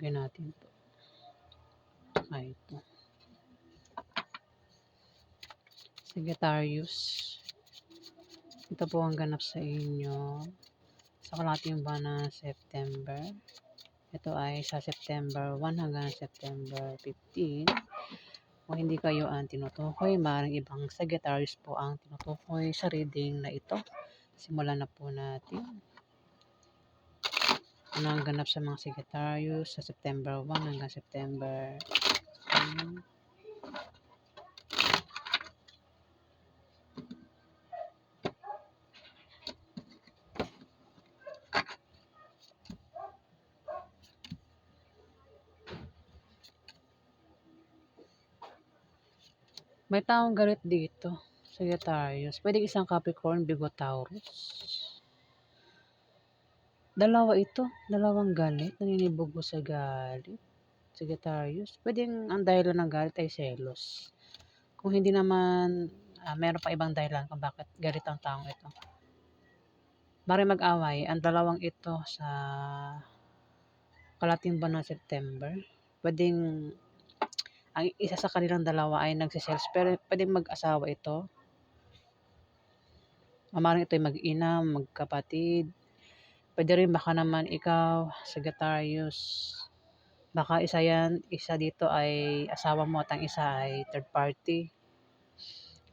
Lagay natin to. Ay, ito. Sagittarius. Ito po ang ganap sa inyo sa kalahating buwan ng September. Ito ay sa September 1 hanggang September 15. Kung hindi kayo ang tinutukoy, maaaring ibang Sagittarius po ang tinutukoy sa reading na ito. Simulan na po natin. Ano ang ganap sa mga Sagittarius sa September 1 hanggang September 15. May taong galit dito, Sagittarius. Pwede isang Capricorn, Virgo, Taurus. Dalawa ito, dalawang galit, naninibugo sa galit. Sagittarius. Pwedeng ang dahilan ng galit ay selos. Kung hindi naman, meron pa ibang dahilan kung bakit galit ang taong ito. Maaaring mag-away ang dalawang ito sa kalahating buwan ng September. Pwedeng ang isa sa kanilang dalawa ay nagsiselos, pero pwedeng mag-asawa ito. Maaaring ito ay mag-ina, magkapatid. Pwede rin baka naman ikaw, Sagittarius. Baka isa dito ay asawa mo at ang isa ay third party.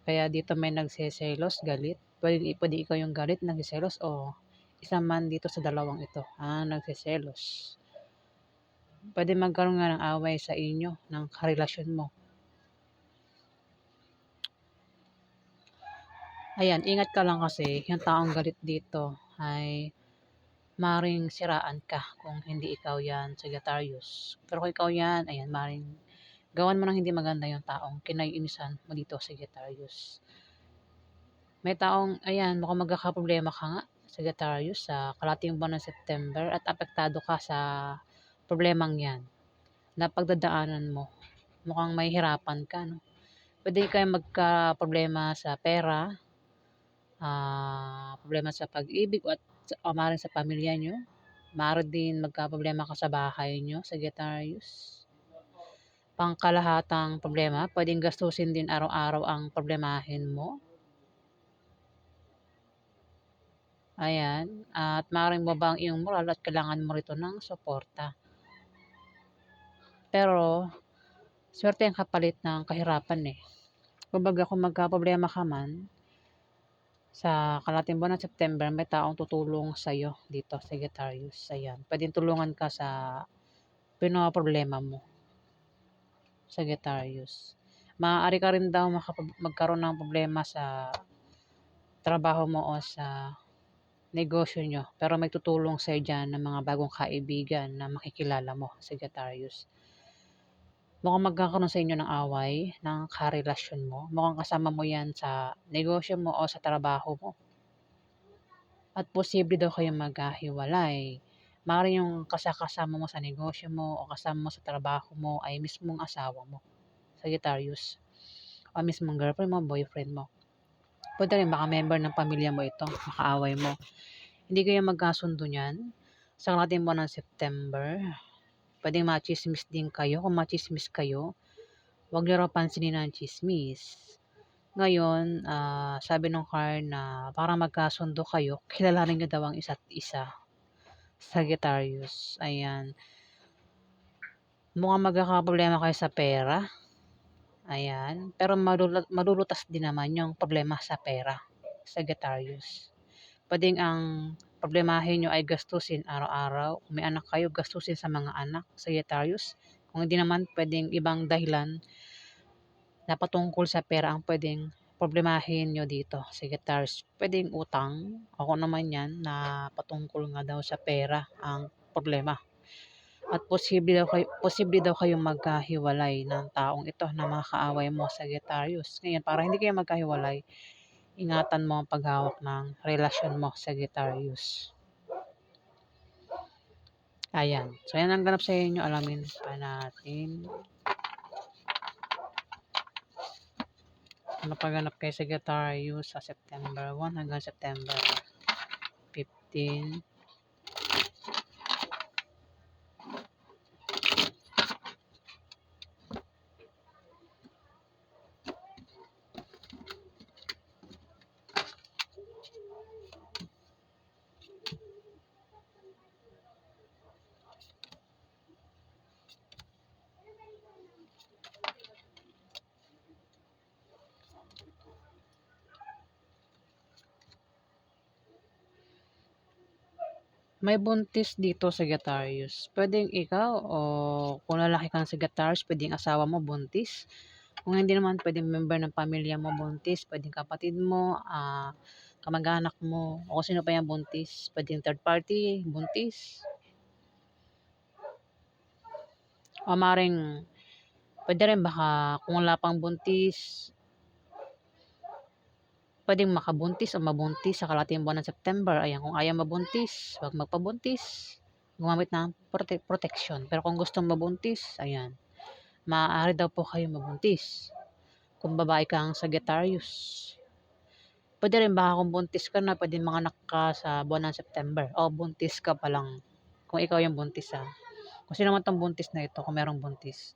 Kaya dito may nagsiselos, galit. Pwede ikaw yung galit, nagsiselos, o isa man dito sa dalawang ito nagsiselos. Pwede magkaroon nga ng away sa inyo, ng karelasyon mo. Ayan, ingat ka lang kasi yung taong galit dito ay maring siraan ka kung hindi ikaw yan, Sagittarius. Pero kung ikaw yan, ayan, maring gawan mo ng hindi maganda yung taong kinaiinisan mo dito, Sagittarius. May taong, ayan, mukhang magkakaproblema ka nga, Sagittarius, sa kalahating buwan ng September at apektado ka sa problemang yan na pagdadaanan mo. Mukhang may hirapan ka, no? Pwede kayo magka-problema sa pera, problema sa pag-ibig at maaaring sa pamilya nyo. Maaari din magka-problema ka sa bahay nyo, Sagittarius. Pangkalahatang problema, pwedeng gastusin din araw-araw ang problemahin mo. Ayan, at maaaring baba ang iyong moral at kailangan mo rito ng suporta. Pero, swerte ang kapalit ng kahirapan eh. Kumbaga kung magka-problema ka man, sa kalahating buwan ng September, may taong tutulong sa'yo dito, Sagittarius. Ayan, pwedeng tulungan ka sa pinoproblema mo, Sagittarius. Maaari ka rin daw magkaroon ng problema sa trabaho mo o sa negosyo nyo. Pero may tutulong sa'yo dyan ng mga bagong kaibigan na makikilala mo, Sagittarius. Mukhang magkakaroon sa inyo ng away, ng karelasyon mo. Mukhang kasama mo yan sa negosyo mo o sa trabaho mo. At posible daw kayong maghiwalay. Maaaring yung kasama mo sa negosyo mo o kasama mo sa trabaho mo ay mismong asawa mo, Sagittarius. O mismong girlfriend mo, boyfriend mo. Pwede rin baka member ng pamilya mo ito, makaaway mo. Hindi kayo magkasundo niyan sa kalahating buwan ng September. Pwedeng machismis din kayo. Kung machismis kayo, huwag niyo raw pansinin ang chismis. Ngayon, sabi ng card na para magkasundo kayo, kilalanin niyo daw ang isa't isa, Sagittarius. Ayan. Mukhang magkakaproblema kayo sa pera. Ayan. Pero malulutas din naman yung problema sa pera, Sagittarius. Pwedeng ang problemahin nyo ay gastusin araw-araw. Kung may anak kayo, gastusin sa mga anak, Sagittarius. Kung hindi naman, pwedeng ibang dahilan na patungkol sa pera ang pwedeng problemahin nyo dito, Sagittarius. Pwedeng utang, o kung naman yan, na patungkol nga daw sa pera ang problema. At posible daw kayong magkahiwalay ng taong ito na mga kaaway mo, Sagittarius. Ngayon, para hindi kayo magkahiwalay, ingatan mo ang paghawak ng relasyon mo, Sagittarius. Ayan. So, yan ang ganap sa inyo. Alamin pa natin. Ano pa ganap kay Sagittarius sa September 1 hanggang September 15. May buntis dito sa Sagittarius. Pwedeng ikaw o kung lalaki kang Sagittarius, pwedeng asawa mo buntis. Kung hindi naman, pwedeng member ng pamilya mo buntis, pwedeng kapatid mo, kamag-anak mo, o kung sino pa yung buntis. Pwedeng third party, buntis. O maring, pwede rin baka kung wala pang buntis, pwedeng makabuntis o mabuntis sa kalating buwan ng September. Ayan, kung ayaw mabuntis, wag magpabuntis. Gumamit ng protection. Pero kung gusto mabuntis, ayan, maaari daw po kayo mabuntis. Kung babae kang Sagittarius. Pwede rin baka kung buntis ka na, pwede manganak ka sa buwan ng September. O buntis ka pa lang. Kung ikaw yung buntis ha. Kung sino man tong buntis na ito, kung merong buntis.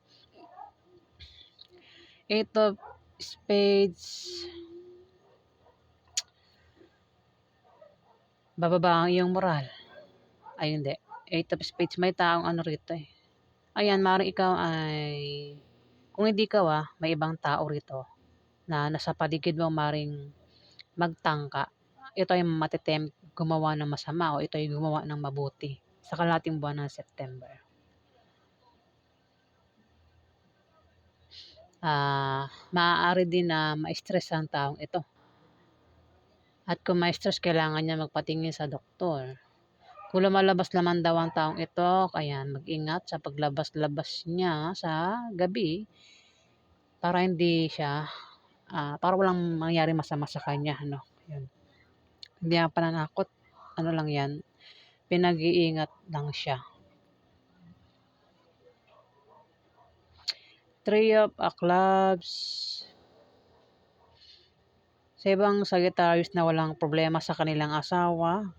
8 of Spades. Bababa ang iyong moral. Ay hindi. 8 of Spades, may taong ano rito eh. Ayan, maaaring ikaw ay, kung hindi ka may ibang tao rito na nasa paligid mo, maaaring magtangka. Ito ay matitempt gumawa ng masama o ito ay gumawa ng mabuti sa kalating buwan ng September. Maaari din na ma-stress ang taong ito. At kung ma-stress, kailangan niya magpatingin sa doktor. Kung lumalabas naman daw ang taong ito, ayan, mag-ingat sa paglabas-labas niya sa gabi para hindi siya, para walang mangyari masama sa kanya, no? Yun. Hindi ang pananakot, ano lang yan, pinag-iingat lang siya. 3 of Clubs. Sa ibang Sagittarius na walang problema sa kanilang asawa,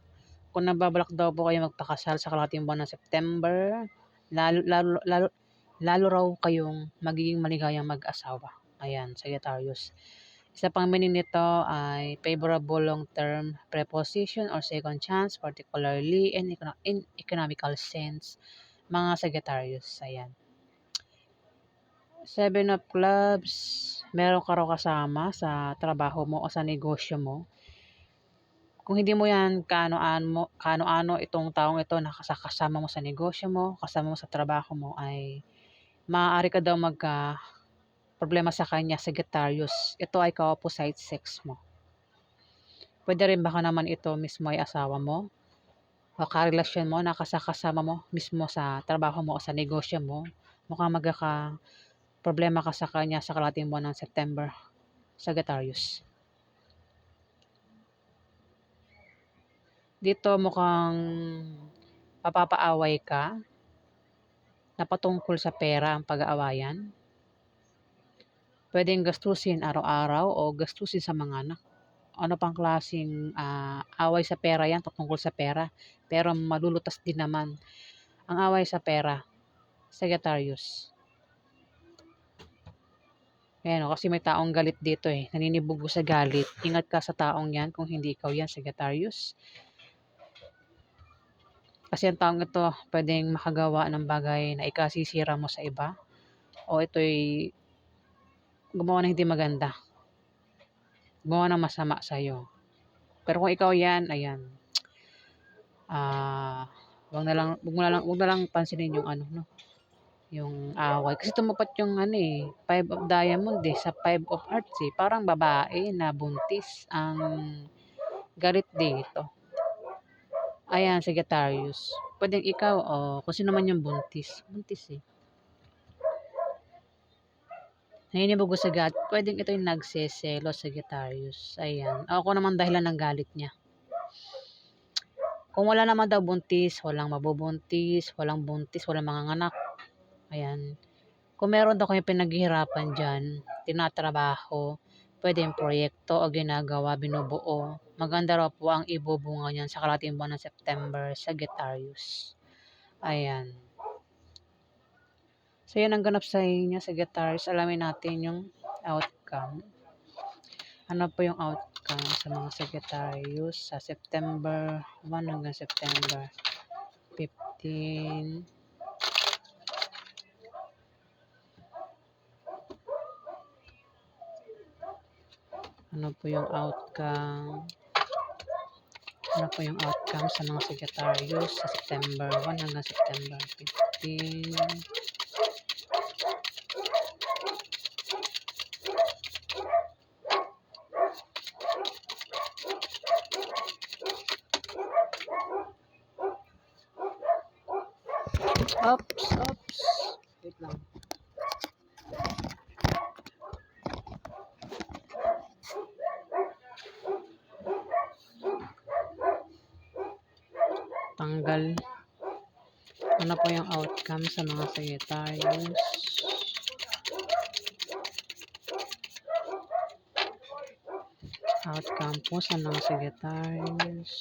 kung nababalak daw po kayo magpakasal sa kalahating buwan ng September, lalo raw kayong magiging maligayang mag-asawa. Ayan, Sagittarius. Isa pang meaning nito ay favorable long-term preposition or second chance, particularly in economical sense. Mga Sagittarius, ayan. 7 of Clubs, meron ka raw kasama sa trabaho mo o sa negosyo mo. Kung hindi mo yan kaano-ano itong taong ito na kasama mo sa negosyo mo, kasama mo sa trabaho mo, ay maaari ka daw problema sa kanya, Sagittarius. Ito ay ka-opposite sex mo. Pwede rin baka naman ito mismo ay asawa mo o karelasyon mo, nakasama mo mismo sa trabaho mo o sa negosyo mo. Mukhang problema ka sa kanya sa kalating buwan ng September, Sagittarius. Dito mukhang papapaaway ka na patungkol sa pera ang pag-aawayan. Pwedeng gastusin araw-araw o gastusin sa mga anak. Ano pang klaseng away sa pera yan, patungkol sa pera. Pero malulutas din naman ang away sa pera, Sagittarius. Ayan, kasi may taong galit dito eh. Naninibugbo sa galit. Ingat ka sa taong yan kung hindi ikaw yan, Sagittarius. Kasi ang taong ito pwedeng makagawa ng bagay na ikasisira mo sa iba. O ito'y gumawa ng hindi maganda. Gumawa ng masama sa'yo. Pero kung ikaw yan, ayan. Wag na lang pansinin yung ano, no? Yung away. Kasi tumapat yung 5 of Diamond sa 5 of Hearts eh. Parang babae na buntis ang galit dito. Ayan, Sagittarius. Pwedeng ikaw o kung sino man yung buntis. Buntis eh. Naninibago sa galit. Pwedeng ito yung nagseselo, Sagittarius. Ayan. Ako naman dahilan ng galit niya. Kung wala naman daw buntis, walang mabubuntis, walang buntis, walang mga anak. Ayan. Kung meron daw kayo pinaghihirapan dyan, tinatrabaho, pwedeng proyekto o ginagawa, binubuo. Maganda raw po ang ibubunga niyan sa kalating buwan ng September, Sagittarius. Ayan. So, yan ang ganap sa inyo, Sagittarius. Alamin natin yung outcome. Ano po yung outcome sa mga Sagittarius sa September 1 hanggang September 15. Ano po yung outcome Ano po yung outcome sa mga Sagittarius sa September 1 hanggang September 15? Oops. Wait lang. Tanggal. Ano po yung outcome sa mga Sagittarius? Outcome po sa mga Sagittarius.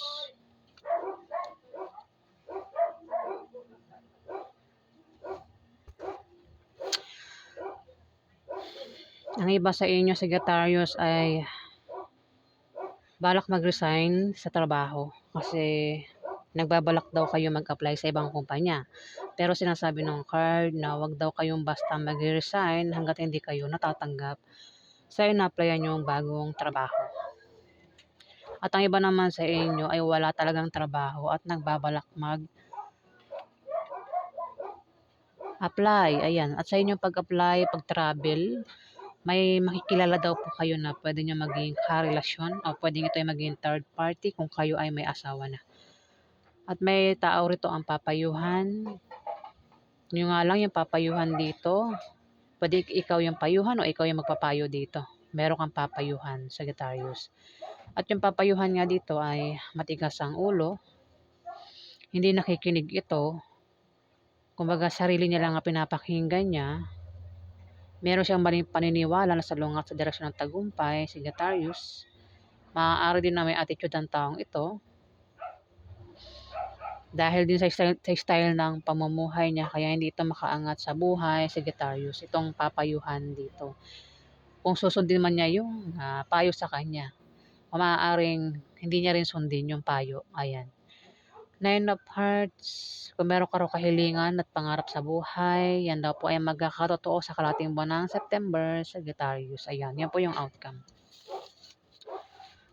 Ang iba sa inyo Sagittarius ay balak mag-resign sa trabaho kasi nagbabalak daw kayo mag-apply sa ibang kumpanya. Pero sinasabi ng card na wag daw kayong basta mag-resign hanggat hindi kayo natatanggap sa ina-applyan yung bagong trabaho. At ang iba naman sa inyo ay wala talagang trabaho at nagbabalak mag-apply. Ayan. At sa inyong pag-apply, pag-travel, may makikilala daw po kayo na pwede nyo maging karelasyon o pwede ito ay maging third party kung kayo ay may asawa na. At may tao rito ang papayuhan. Yung nga lang yung papayuhan dito, pwede ikaw yung payuhan o ikaw yung magpapayo dito. Meron kang papayuhan, Sagittarius. At yung papayuhan nga dito ay matigas ang ulo, hindi nakikinig ito, kumbaga sarili niya lang ang pinapakinggan niya, meron siyang maling paniniwala na salungat sa direksyon ng tagumpay, Sagittarius. Maaari din na may attitude ang taong ito, dahil din sa style ng pamumuhay niya, kaya hindi ito makaangat sa buhay, Sagittarius, itong papayuhan dito. Kung susundin man niya yung payo sa kanya, maaaring hindi niya rin sundin yung payo. Ayan. 9 of Hearts, kung meron ka raw kahilingan at pangarap sa buhay, yan daw po ay magkakatotoo sa kalating buwan ng September, Sagittarius. Ayan, yan po yung outcome.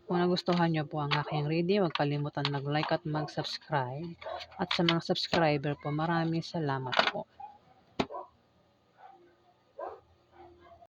Kung nagustuhan nyo po ang aking reading, huwag kalimutan mag-like at mag-subscribe. At sa mga subscriber po, maraming salamat po.